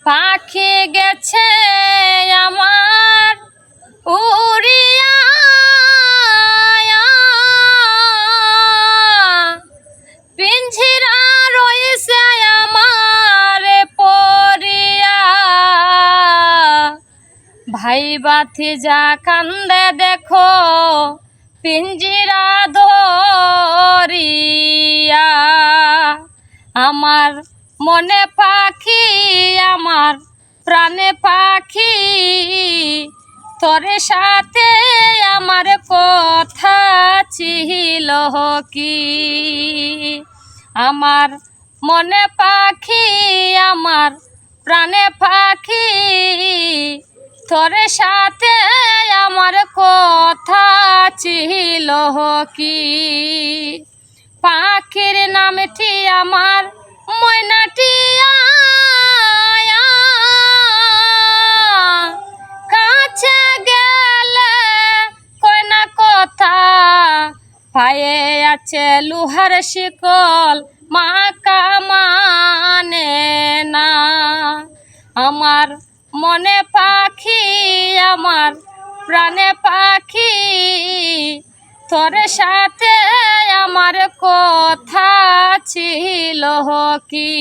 পাখি গেছে আমার উড়িয়া, পিঞ্জিরা রয়েছে আমার পরিয়া। ভাই ভাতিজা কান্দে দেখো পিঞ্জিরা ধরিয়া। আমার মনে পাখি আমার প্রাণে পাখি, তোরে সাথে আমার কথা ছিল কি। আমার মনে পাখি আমার প্রাণে পাখি, তোরে সাথে আমার কথা ছিল কি। পাখির নামটি আমার ময়নাটিয়া, কাছে গেলে কয় না কথা, পায়ে আছে লোহার শিকল মাকা মানে না। আমার মনে পাখি আমার প্রাণে পাখি, তোরে সাথে আমার কথা ছিল কি।